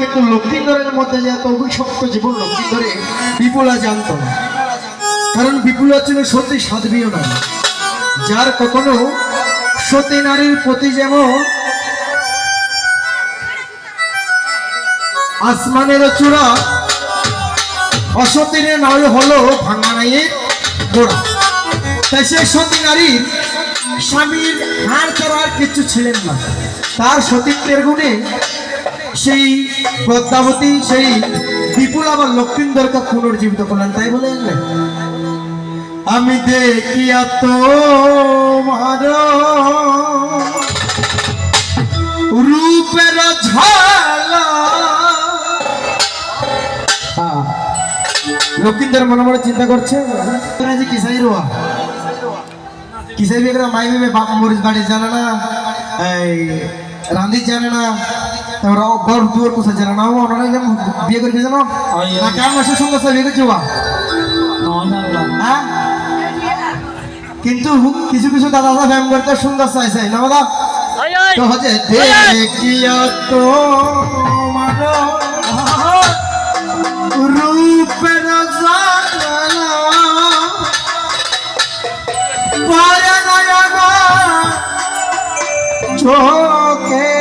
কিন্তু লক্ষিন্দরের মধ্যে যে এত অভিশপ্ত জীবন লক্ষিন্দরে বিপুলা জানত না। কারণ বিপুলা ছিল সতী সাধ্বীও নয়, যার কখনো সতী নারীর প্রতি যেমন আসমানের চূড়া, অসতীর নয় হলো ভাঙা নাইয়ের গোড়া। তাই সে সতী নারীর স্বামীর হাড় ছাড়া আর কিছু ছিলেন না। তার সতীত্বের গুণে সেই পদ্মাবতী সেই বিপুল আবার লক্ষিন্দরকে পুনর্জীবিত করলেন। তাই বলে আমি দেখিয়া তোমার রূপের ঝালা। লক্ষিন্দর মনে মনে চিন্তা করছে কিসাই রোয়া কিসাই বিয়ে মাই ভেবে বাপ মরিচ বাড়ি জানে না, এই রান্ধি জানে না, তারপর ঘর দুয়ার কোথা জানে না। ওনারা যেমন বিয়ে করে জানো না কেমন মাসের সঙ্গে বিয়ে করছে হ্যাঁ, কিন্তু কিছু কিছু দাদা দাদা ফ্যাম করতে সুন্দর চাইছে না দাদা। তো হচ্ছে দেখিয়া তো রূপের চোখে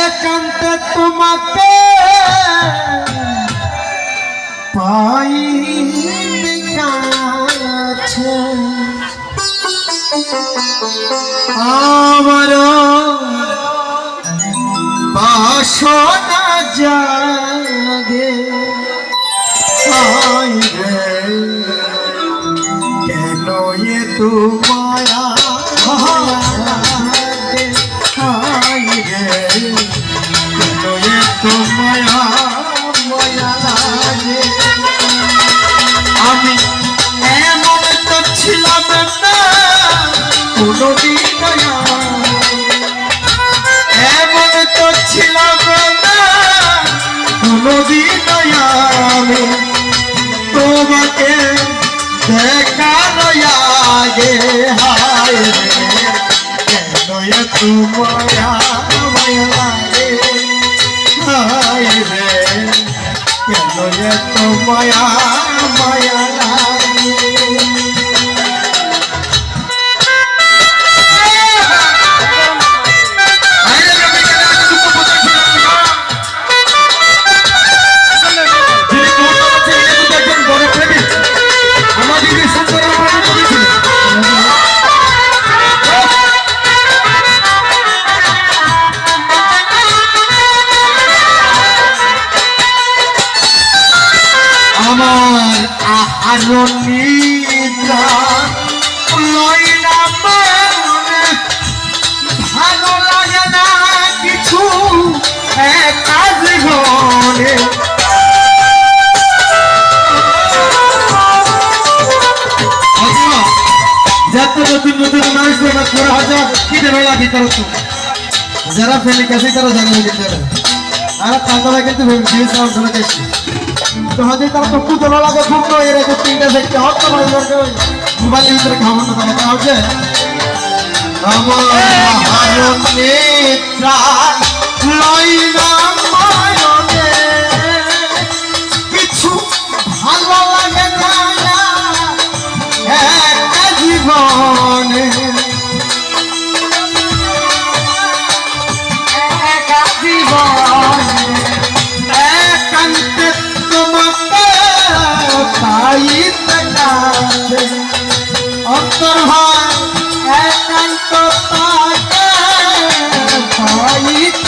একান্তে তোমাকে পাইতে কাছে আমার বাসনা জাগে। কেন এ তোমায়া আমি এমন তো ছিলাম না কোনদিন, এমন তো ছিলাম না কোনদিন আমি তোমাকে দেখার আগে। হায় কেন তোমায়া মায়া লাগে, হায় রে কেন তোমায়া মায়া লাগে। আমার আরো নিদ্রা লই না মনে, ভালো লাগে না কিছু একা জীবনে। যত নতুন নতুন মানুষ পুরো হাজার কি দেবে লাগে যারা ফেলে গেছে তারা জানিয়ে দিতে পারে। আর কান্দা কিন্তু তোমাদের তারা তো পুজো লাগে খুব নয় রেখে তিনটা দেখতে হতো মোবাইলের ভিতরে খাওয়ানো কথা হচ্ছে। কিছু ভালো লাগে না একটা জীবনে, একা জীবনে একান্তে তোমাকে পাইতে কাছে। অন্তর হয় একান্ত তাকে পাইতে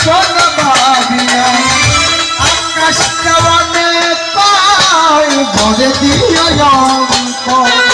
শোন বাবিয়া আকাশ দেওয়ানে পাই ভরে দিও অঙ্ক